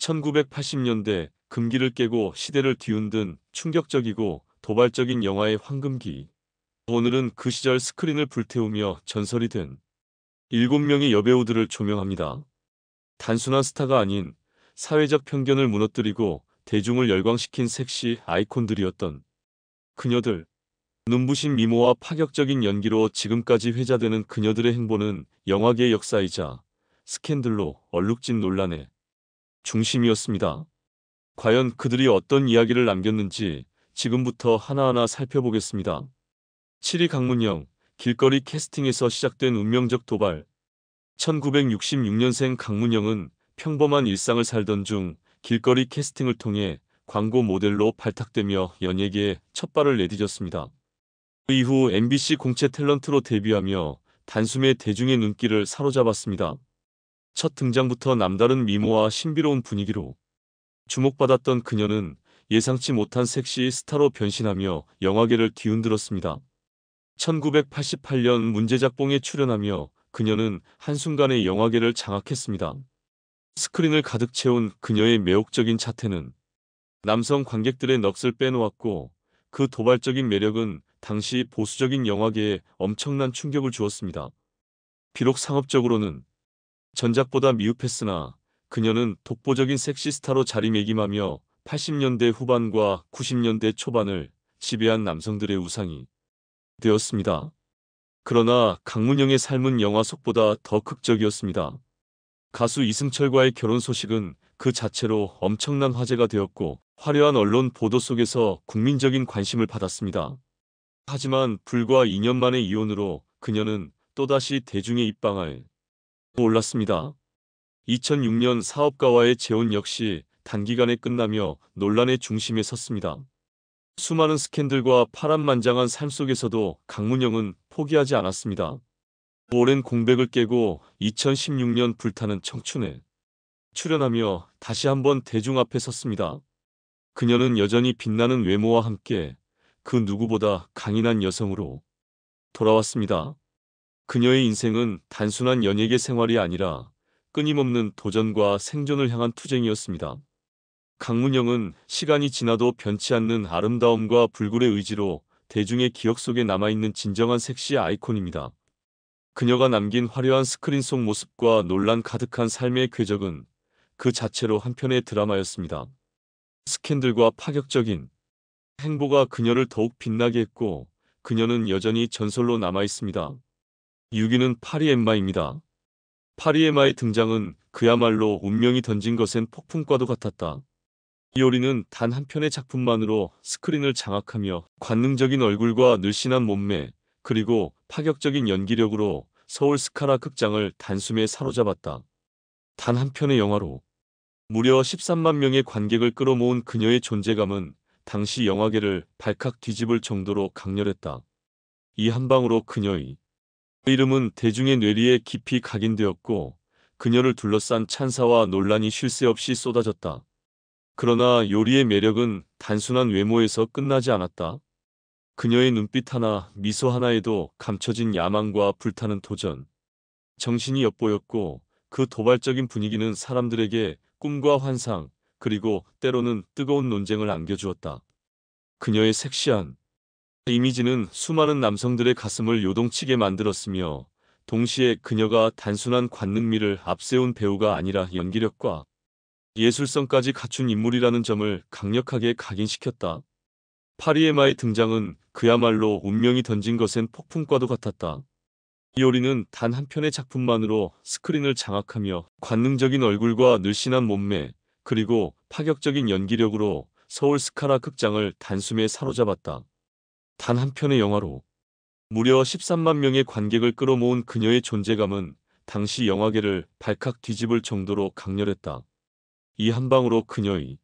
1980년대 금기를 깨고 시대를 뒤흔든 충격적이고 도발적인 영화의 황금기. 오늘은 그 시절 스크린을 불태우며 전설이 된 7명의 여배우들을 조명합니다. 단순한 스타가 아닌 사회적 편견을 무너뜨리고 대중을 열광시킨 섹시 아이콘들이었던 그녀들. 눈부신 미모와 파격적인 연기로 지금까지 회자되는 그녀들의 행보는 영화계의 역사이자 스캔들로 얼룩진 논란의 중심이었습니다. 과연 그들이 어떤 이야기를 남겼는지 지금부터 하나하나 살펴보겠습니다. 7위 강문영, 길거리 캐스팅에서 시작된 운명적 도발. 1966년생 강문영은 평범한 일상을 살던 중 길거리 캐스팅을 통해 광고 모델로 발탁되며 연예계에 첫 발을 내디뎠습니다. 그 이후 MBC 공채 탤런트로 데뷔하며 단숨에 대중의 눈길을 사로잡았습니다. 첫 등장부터 남다른 미모와 신비로운 분위기로 주목받았던 그녀는 예상치 못한 섹시 스타로 변신하며 영화계를 뒤흔들었습니다. 1988년 문제작봉에 출연하며 그녀는 한순간에 영화계를 장악했습니다. 스크린을 가득 채운 그녀의 매혹적인 자태는 남성 관객들의 넋을 빼놓았고 그 도발적인 매력은 당시 보수적인 영화계에 엄청난 충격을 주었습니다. 비록 상업적으로는 전작보다 미흡했으나 그녀는 독보적인 섹시 스타로 자리매김하며 80년대 후반과 90년대 초반을 지배한 남성들의 우상이 되었습니다. 그러나 강문영의 삶은 영화 속보다 더 극적이었습니다. 가수 이승철과의 결혼 소식은 그 자체로 엄청난 화제가 되었고 화려한 언론 보도 속에서 국민적인 관심을 받았습니다. 하지만 불과 2년 만의 이혼으로 그녀는 또다시 대중의 입방아에 올랐습니다. 2006년 사업가와의 재혼 역시 단기간에 끝나며 논란의 중심에 섰습니다. 수많은 스캔들과 파란만장한 삶 속에서도 강문영은 포기하지 않았습니다. 오랜 공백을 깨고 2016년 불타는 청춘에 출연하며 다시 한번 대중 앞에 섰습니다. 그녀는 여전히 빛나는 외모와 함께 그 누구보다 강인한 여성으로 돌아왔습니다. 그녀의 인생은 단순한 연예계 생활이 아니라 끊임없는 도전과 생존을 향한 투쟁이었습니다. 강문영은 시간이 지나도 변치 않는 아름다움과 불굴의 의지로 대중의 기억 속에 남아있는 진정한 섹시 아이콘입니다. 그녀가 남긴 화려한 스크린 속 모습과 논란 가득한 삶의 궤적은 그 자체로 한편의 드라마였습니다. 스캔들과 파격적인 행보가 그녀를 더욱 빛나게 했고 그녀는 여전히 전설로 남아있습니다. 6위는 파리 엠마입니다. 파리 엠마의 등장은 그야말로 운명이 던진 것엔 폭풍과도 같았다. 이효리는 단 한 편의 작품만으로 스크린을 장악하며 관능적인 얼굴과 늘씬한 몸매 그리고 파격적인 연기력으로 서울 스카라 극장을 단숨에 사로잡았다. 단 한 편의 영화로 무려 13만 명의 관객을 끌어모은 그녀의 존재감은 당시 영화계를 발칵 뒤집을 정도로 강렬했다. 이 한 방으로 그녀의 이름은 대중의 뇌리에 깊이 각인되었고 그녀를 둘러싼 찬사와 논란이 쉴 새 없이 쏟아졌다. 그러나 요리의 매력은 단순한 외모에서 끝나지 않았다. 그녀의 눈빛 하나, 미소 하나에도 감춰진 야망과 불타는 도전, 정신이 엿보였고 그 도발적인 분위기는 사람들에게 꿈과 환상, 그리고 때로는 뜨거운 논쟁을 안겨주었다. 그녀의 섹시한 이미지는 수많은 남성들의 가슴을 요동치게 만들었으며 동시에 그녀가 단순한 관능미를 앞세운 배우가 아니라 연기력과 예술성까지 갖춘 인물이라는 점을 강력하게 각인시켰다. 파리에마의 등장은 그야말로 운명이 던진 것엔 폭풍과도 같았다. 이효리는 단 한 편의 작품만으로 스크린을 장악하며 관능적인 얼굴과 늘씬한 몸매 그리고 파격적인 연기력으로 서울 스카라 극장을 단숨에 사로잡았다. 단 한 편의 영화로 무려 13만 명의 관객을 끌어모은 그녀의 존재감은 당시 영화계를 발칵 뒤집을 정도로 강렬했다. 이 한 방으로 그녀의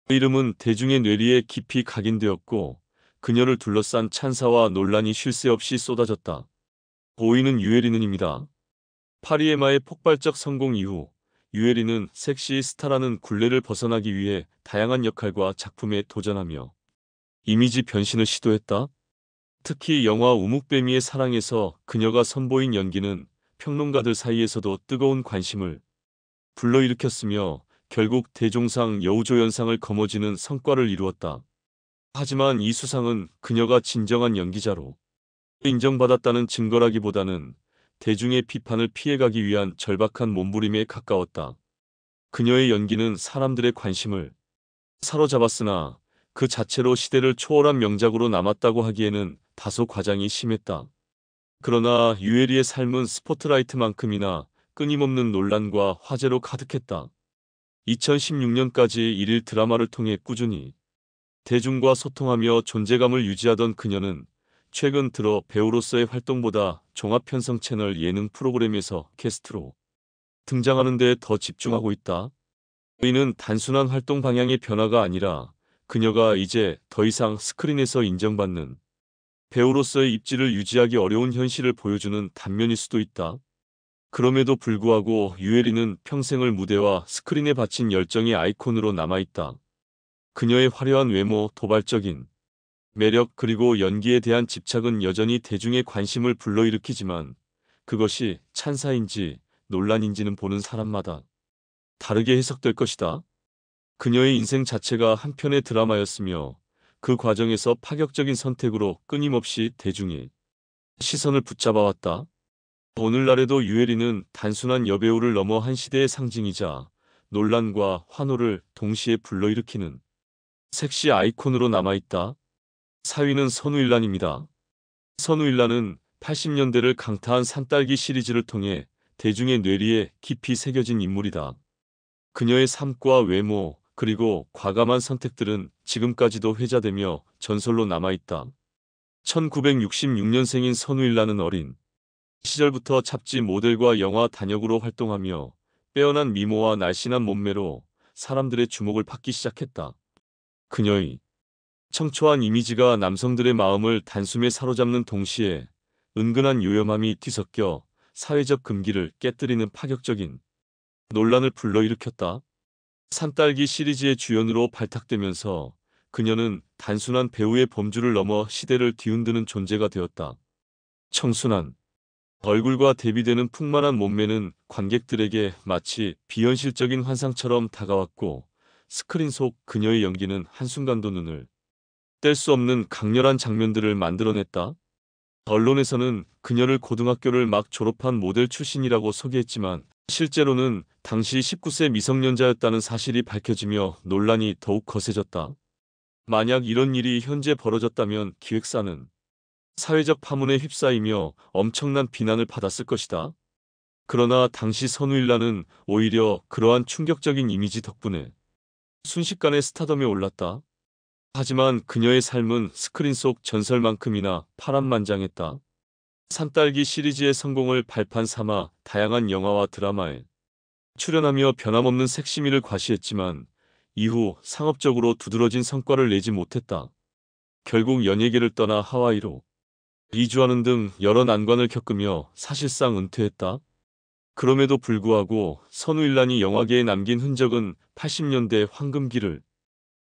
이름은 대중의 뇌리에 깊이 각인되었고 그녀를 둘러싼 찬사와 논란이 쉴 새 없이 쏟아졌다. 5위는 유해리는입니다. 파리에마의 폭발적 성공 이후 유해리는 섹시 스타라는 굴레를 벗어나기 위해 다양한 역할과 작품에 도전하며 이미지 변신을 시도했다. 특히 영화 우묵뱀이의 사랑에서 그녀가 선보인 연기는 평론가들 사이에서도 뜨거운 관심을 불러일으켰으며 결국 대종상 여우조연상을 거머쥐는 성과를 이루었다. 하지만 이 수상은 그녀가 진정한 연기자로 인정받았다는 증거라기보다는 대중의 비판을 피해가기 위한 절박한 몸부림에 가까웠다. 그녀의 연기는 사람들의 관심을 사로잡았으나 그 자체로 시대를 초월한 명작으로 남았다고 하기에는 다소 과장이 심했다. 그러나 유해리의 삶은 스포트라이트만큼이나 끊임없는 논란과 화제로 가득했다. 2016년까지 일일 드라마를 통해 꾸준히 대중과 소통하며 존재감을 유지하던 그녀는 최근 들어 배우로서의 활동보다 종합편성 채널 예능 프로그램에서 게스트로 등장하는 데 더 집중하고 있다. 이는 단순한 활동 방향의 변화가 아니라 그녀가 이제 더 이상 스크린에서 인정받는 배우로서의 입지를 유지하기 어려운 현실을 보여주는 단면일 수도 있다. 그럼에도 불구하고 유해리는 평생을 무대와 스크린에 바친 열정의 아이콘으로 남아있다. 그녀의 화려한 외모, 도발적인 매력 그리고 연기에 대한 집착은 여전히 대중의 관심을 불러일으키지만 그것이 찬사인지 논란인지는 보는 사람마다 다르게 해석될 것이다. 그녀의 인생 자체가 한 편의 드라마였으며 그 과정에서 파격적인 선택으로 끊임없이 대중의 시선을 붙잡아왔다. 오늘날에도 유해리는 단순한 여배우를 넘어 한 시대의 상징이자 논란과 환호를 동시에 불러일으키는 섹시 아이콘으로 남아있다. 4위는 선우일란입니다. 선우일란은 80년대를 강타한 산딸기 시리즈를 통해 대중의 뇌리에 깊이 새겨진 인물이다. 그녀의 삶과 외모 그리고 과감한 선택들은 지금까지도 회자되며 전설로 남아있다. 1966년생인 선우일란은 어린 시절부터 잡지 모델과 영화 단역으로 활동하며 빼어난 미모와 날씬한 몸매로 사람들의 주목을 받기 시작했다. 그녀의 청초한 이미지가 남성들의 마음을 단숨에 사로잡는 동시에 은근한 요염함이 뒤섞여 사회적 금기를 깨뜨리는 파격적인 논란을 불러일으켰다. 산딸기 시리즈의 주연으로 발탁되면서 그녀는 단순한 배우의 범주를 넘어 시대를 뒤흔드는 존재가 되었다. 청순한 얼굴과 대비되는 풍만한 몸매는 관객들에게 마치 비현실적인 환상처럼 다가왔고 스크린 속 그녀의 연기는 한순간도 눈을 뗄 수 없는 강렬한 장면들을 만들어냈다. 언론에서는 그녀를 고등학교를 막 졸업한 모델 출신이라고 소개했지만 실제로는 당시 19세 미성년자였다는 사실이 밝혀지며 논란이 더욱 거세졌다. 만약 이런 일이 현재 벌어졌다면 기획사는 사회적 파문에 휩싸이며 엄청난 비난을 받았을 것이다. 그러나 당시 선우일란은 오히려 그러한 충격적인 이미지 덕분에 순식간에 스타덤에 올랐다. 하지만 그녀의 삶은 스크린 속 전설만큼이나 파란만장했다. 산딸기 시리즈의 성공을 발판 삼아 다양한 영화와 드라마에 출연하며 변함없는 섹시미를 과시했지만 이후 상업적으로 두드러진 성과를 내지 못했다. 결국 연예계를 떠나 하와이로 이주하는 등 여러 난관을 겪으며 사실상 은퇴했다. 그럼에도 불구하고 선우일란이 영화계에 남긴 흔적은 80년대 황금기를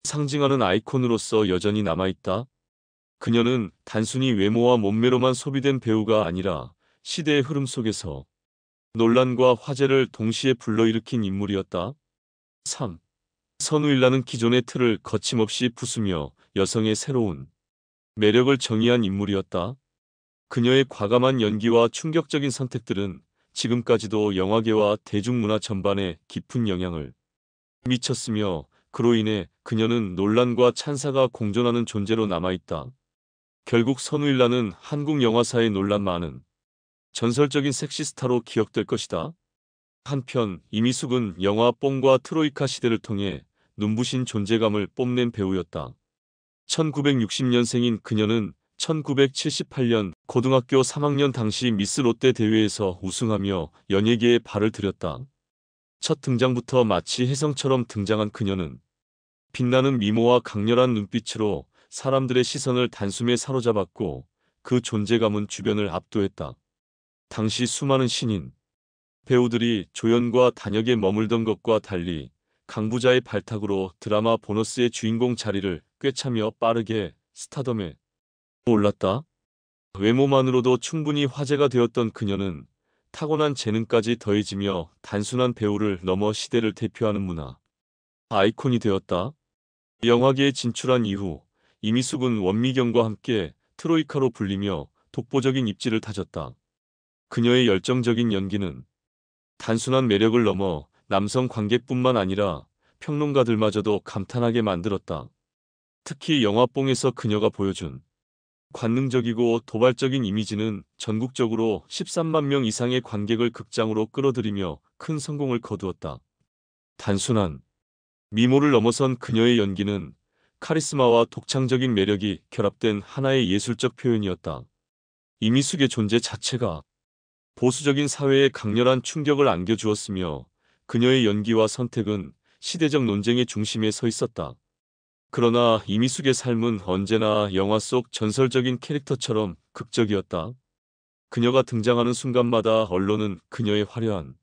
상징하는 아이콘으로서 여전히 남아있다. 그녀는 단순히 외모와 몸매로만 소비된 배우가 아니라 시대의 흐름 속에서 논란과 화제를 동시에 불러일으킨 인물이었다. 3. 선우일란은 기존의 틀을 거침없이 부수며 여성의 새로운 매력을 정의한 인물이었다. 그녀의 과감한 연기와 충격적인 선택들은 지금까지도 영화계와 대중문화 전반에 깊은 영향을 미쳤으며 그로 인해 그녀는 논란과 찬사가 공존하는 존재로 남아있다. 결국 선우일란은 한국 영화사의 논란 많은 전설적인 섹시스타로 기억될 것이다. 한편 이미숙은 영화 뽕과 트로이카 시대를 통해 눈부신 존재감을 뽐낸 배우였다. 1960년생인 그녀는 1978년 고등학교 3학년 당시 미스 롯데 대회에서 우승하며 연예계에 발을 들였다. 첫 등장부터 마치 혜성처럼 등장한 그녀는 빛나는 미모와 강렬한 눈빛으로 사람들의 시선을 단숨에 사로잡았고 그 존재감은 주변을 압도했다. 당시 수많은 신인 배우들이 조연과 단역에 머물던 것과 달리 강부자의 발탁으로 드라마 보너스의 주인공 자리를 꿰차며 빠르게 스타덤에 올랐다. 외모만으로도 충분히 화제가 되었던 그녀는 타고난 재능까지 더해지며 단순한 배우를 넘어 시대를 대표하는 문화 아이콘이 되었다. 영화계에 진출한 이후 이미숙은 원미경과 함께 트로이카로 불리며 독보적인 입지를 다졌다. 그녀의 열정적인 연기는 단순한 매력을 넘어 남성 관객뿐만 아니라 평론가들마저도 감탄하게 만들었다. 특히 영화뽕에서 그녀가 보여준 관능적이고 도발적인 이미지는 전국적으로 13만 명 이상의 관객을 극장으로 끌어들이며 큰 성공을 거두었다. 단순한 미모를 넘어선 그녀의 연기는 카리스마와 독창적인 매력이 결합된 하나의 예술적 표현이었다. 이미숙의 존재 자체가 보수적인 사회에 강렬한 충격을 안겨주었으며 그녀의 연기와 선택은 시대적 논쟁의 중심에 서 있었다. 그러나 이미숙의 삶은 언제나 영화 속 전설적인 캐릭터처럼 극적이었다. 그녀가 등장하는 순간마다 언론은 그녀의 화려한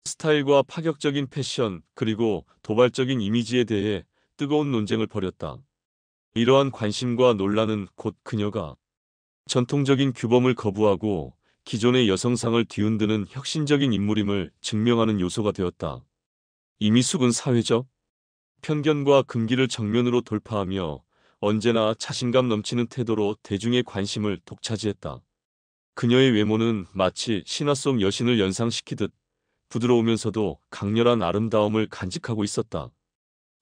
스타일과 파격적인 패션 그리고 도발적인 이미지에 대해 뜨거운 논쟁을 벌였다. 이러한 관심과 논란은 곧 그녀가 전통적인 규범을 거부하고 기존의 여성상을 뒤흔드는 혁신적인 인물임을 증명하는 요소가 되었다. 이미숙은 사회적 편견과 금기를 정면으로 돌파하며 언제나 자신감 넘치는 태도로 대중의 관심을 독차지했다. 그녀의 외모는 마치 신화 속 여신을 연상시키듯 부드러우면서도 강렬한 아름다움을 간직하고 있었다.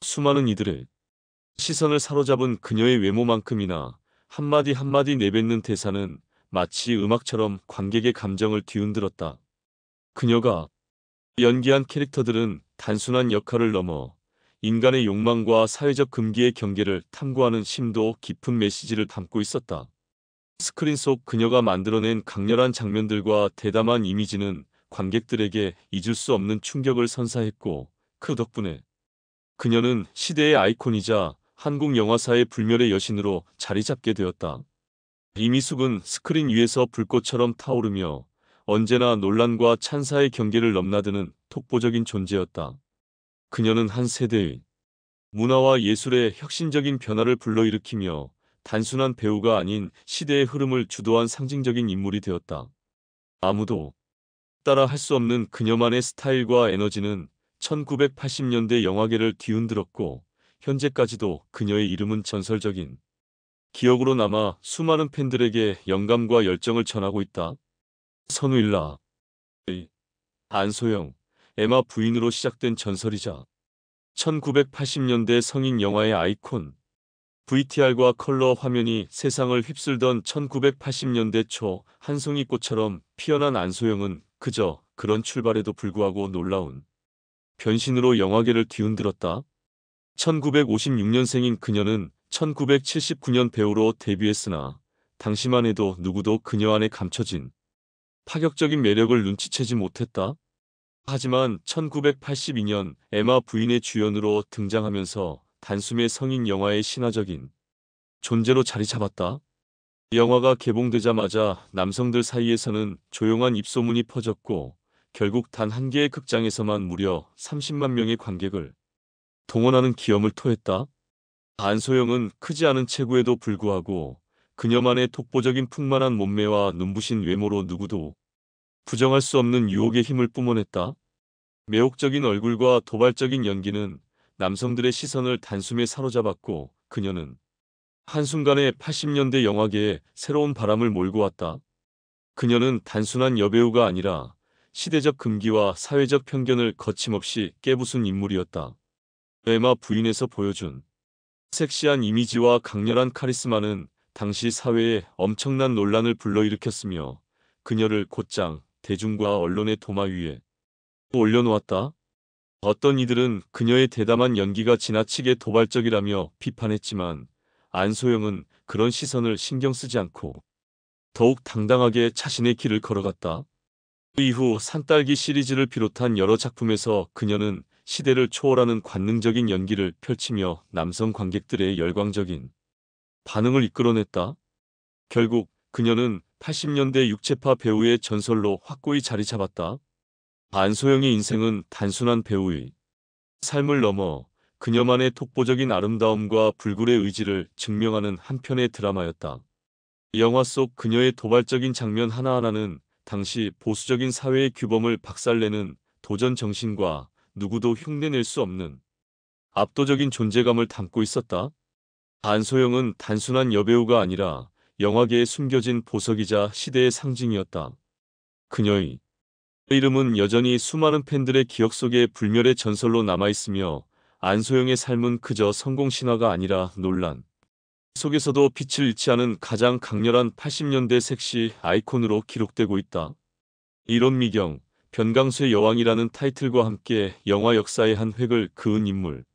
수많은 이들의 시선을 사로잡은 그녀의 외모만큼이나 한마디 한마디 내뱉는 대사는 마치 음악처럼 관객의 감정을 뒤흔들었다. 그녀가 연기한 캐릭터들은 단순한 역할을 넘어 인간의 욕망과 사회적 금기의 경계를 탐구하는 심도 깊은 메시지를 담고 있었다. 스크린 속 그녀가 만들어낸 강렬한 장면들과 대담한 이미지는 관객들에게 잊을 수 없는 충격을 선사했고, 그 덕분에 그녀는 시대의 아이콘이자 한국 영화사의 불멸의 여신으로 자리 잡게 되었다. 이미숙은 스크린 위에서 불꽃처럼 타오르며 언제나 논란과 찬사의 경계를 넘나드는 독보적인 존재였다. 그녀는 한 세대의 문화와 예술의 혁신적인 변화를 불러일으키며 단순한 배우가 아닌 시대의 흐름을 주도한 상징적인 인물이 되었다. 아무도 따라 할 수 없는 그녀만의 스타일과 에너지는 1980년대 영화계를 뒤흔들었고 현재까지도 그녀의 이름은 전설적인 기억으로 남아 수많은 팬들에게 영감과 열정을 전하고 있다. 선우일라의 안소영, 에마 부인으로 시작된 전설이자 1980년대 성인 영화의 아이콘, VTR과 컬러 화면이 세상을 휩쓸던 1980년대 초 한 송이 꽃처럼 피어난 안소영은 그저 그런 출발에도 불구하고 놀라운 변신으로 영화계를 뒤흔들었다. 1956년생인 그녀는 1979년 배우로 데뷔했으나 당시만 해도 누구도 그녀 안에 감춰진 파격적인 매력을 눈치채지 못했다. 하지만 1982년 에마 부인의 주연으로 등장하면서 단숨에 성인 영화의 신화적인 존재로 자리 잡았다. 영화가 개봉되자마자 남성들 사이에서는 조용한 입소문이 퍼졌고 결국 단 한 개의 극장에서만 무려 30만 명의 관객을 동원하는 기염을 토했다. 안소영은 크지 않은 체구에도 불구하고 그녀만의 독보적인 풍만한 몸매와 눈부신 외모로 누구도 부정할 수 없는 유혹의 힘을 뿜어냈다. 매혹적인 얼굴과 도발적인 연기는 남성들의 시선을 단숨에 사로잡았고 그녀는 한순간에 80년대 영화계에 새로운 바람을 몰고 왔다. 그녀는 단순한 여배우가 아니라 시대적 금기와 사회적 편견을 거침없이 깨부순 인물이었다. 에마 부인에서 보여준 섹시한 이미지와 강렬한 카리스마는 당시 사회에 엄청난 논란을 불러일으켰으며 그녀를 곧장 대중과 언론의 도마 위에 올려놓았다. 어떤 이들은 그녀의 대담한 연기가 지나치게 도발적이라며 비판했지만 안소영은 그런 시선을 신경 쓰지 않고 더욱 당당하게 자신의 길을 걸어갔다. 그 이후 산딸기 시리즈를 비롯한 여러 작품에서 그녀는 시대를 초월하는 관능적인 연기를 펼치며 남성 관객들의 열광적인 반응을 이끌어냈다. 결국 그녀는 80년대 육체파 배우의 전설로 확고히 자리 잡았다. 안소영의 인생은 단순한 배우의 삶을 넘어 그녀만의 독보적인 아름다움과 불굴의 의지를 증명하는 한 편의 드라마였다. 영화 속 그녀의 도발적인 장면 하나하나는 당시 보수적인 사회의 규범을 박살내는 도전 정신과 누구도 흉내낼 수 없는 압도적인 존재감을 담고 있었다. 안소영은 단순한 여배우가 아니라 영화계에 숨겨진 보석이자 시대의 상징이었다. 그녀의 이름은 여전히 수많은 팬들의 기억 속에 불멸의 전설로 남아있으며 안소영의 삶은 그저 성공 신화가 아니라 논란 속에서도 빛을 잃지 않은 가장 강렬한 80년대 섹시 아이콘으로 기록되고 있다. 이론미경, 변강수의 여왕이라는 타이틀과 함께 영화 역사의 한 획을 그은 인물.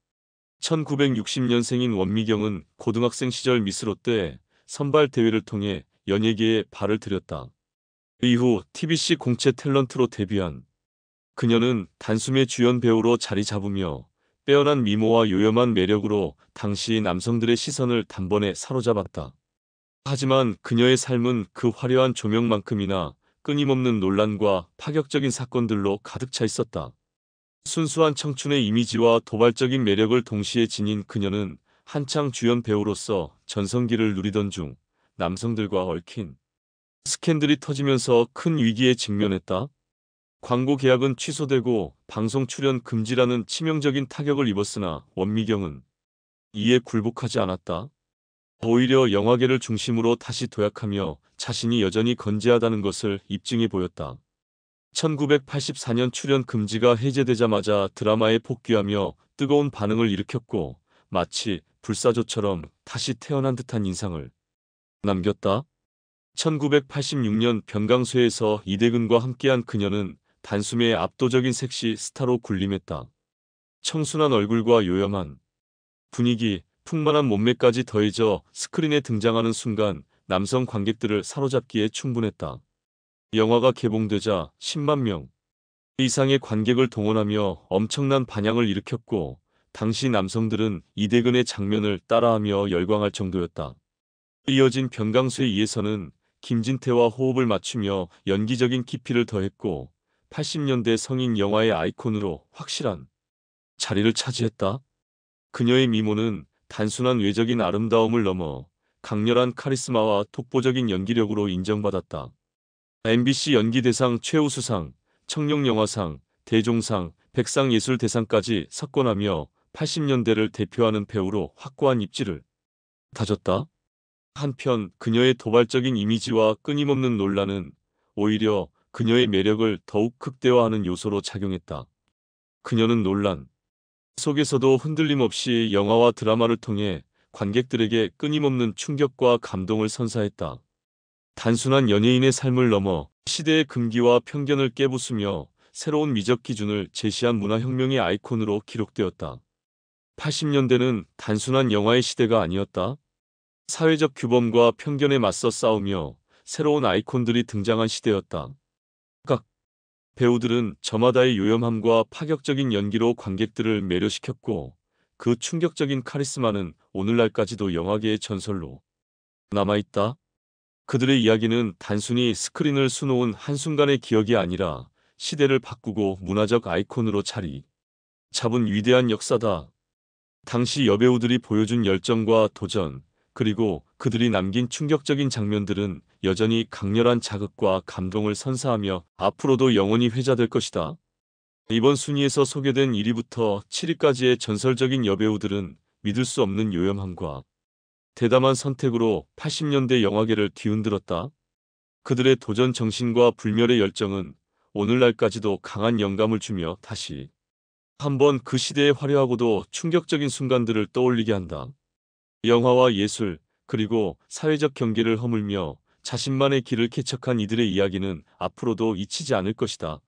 1960년생인 원미경은 고등학생 시절 미스롯데 선발 대회를 통해 연예계에 발을 들였다. 이후 TBC 공채 탤런트로 데뷔한 그녀는 단숨에 주연 배우로 자리 잡으며 빼어난 미모와 요염한 매력으로 당시 남성들의 시선을 단번에 사로잡았다. 하지만 그녀의 삶은 그 화려한 조명만큼이나 끊임없는 논란과 파격적인 사건들로 가득 차 있었다. 순수한 청춘의 이미지와 도발적인 매력을 동시에 지닌 그녀는 한창 주연 배우로서 전성기를 누리던 중 남성들과 얽힌 스캔들이 터지면서 큰 위기에 직면했다. 광고 계약은 취소되고 방송 출연 금지라는 치명적인 타격을 입었으나 원미경은 이에 굴복하지 않았다. 오히려 영화계를 중심으로 다시 도약하며 자신이 여전히 건재하다는 것을 입증해 보였다. 1984년 출연 금지가 해제되자마자 드라마에 복귀하며 뜨거운 반응을 일으켰고 마치 불사조처럼 다시 태어난 듯한 인상을 남겼다. 1986년 변강수에서 이대근과 함께한 그녀는 단숨에 압도적인 섹시 스타로 군림했다. 청순한 얼굴과 요염한 분위기, 풍만한 몸매까지 더해져 스크린에 등장하는 순간 남성 관객들을 사로잡기에 충분했다. 영화가 개봉되자 10만 명 이상의 관객을 동원하며 엄청난 반향을 일으켰고 당시 남성들은 이대근의 장면을 따라하며 열광할 정도였다. 이어진 변강수에 의해서는 김진태와 호흡을 맞추며 연기적인 깊이를 더했고 80년대 성인 영화의 아이콘으로 확실한 자리를 차지했다. 그녀의 미모는 단순한 외적인 아름다움을 넘어 강렬한 카리스마와 독보적인 연기력으로 인정받았다. MBC 연기대상 최우수상, 청룡영화상, 대종상, 백상예술대상까지 석권하며 80년대를 대표하는 배우로 확고한 입지를 다졌다. 한편 그녀의 도발적인 이미지와 끊임없는 논란은 오히려 그녀의 매력을 더욱 극대화하는 요소로 작용했다. 그녀는 논란 속에서도 흔들림 없이 영화와 드라마를 통해 관객들에게 끊임없는 충격과 감동을 선사했다. 단순한 연예인의 삶을 넘어 시대의 금기와 편견을 깨부수며 새로운 미적 기준을 제시한 문화혁명의 아이콘으로 기록되었다. 80년대는 단순한 영화의 시대가 아니었다. 사회적 규범과 편견에 맞서 싸우며 새로운 아이콘들이 등장한 시대였다. 각 배우들은 저마다의 요염함과 파격적인 연기로 관객들을 매료시켰고 그 충격적인 카리스마는 오늘날까지도 영화계의 전설로 남아있다. 그들의 이야기는 단순히 스크린을 수놓은 한순간의 기억이 아니라 시대를 바꾸고 문화적 아이콘으로 자리 잡은 위대한 역사다. 당시 여배우들이 보여준 열정과 도전, 그리고 그들이 남긴 충격적인 장면들은 여전히 강렬한 자극과 감동을 선사하며 앞으로도 영원히 회자될 것이다. 이번 순위에서 소개된 1위부터 7위까지의 전설적인 여배우들은 믿을 수 없는 요염함과 대담한 선택으로 80년대 영화계를 뒤흔들었다. 그들의 도전 정신과 불멸의 열정은 오늘날까지도 강한 영감을 주며 다시 한번 그 시대의 화려하고도 충격적인 순간들을 떠올리게 한다. 영화와 예술, 그리고 사회적 경계를 허물며 자신만의 길을 개척한 이들의 이야기는 앞으로도 잊히지 않을 것이다.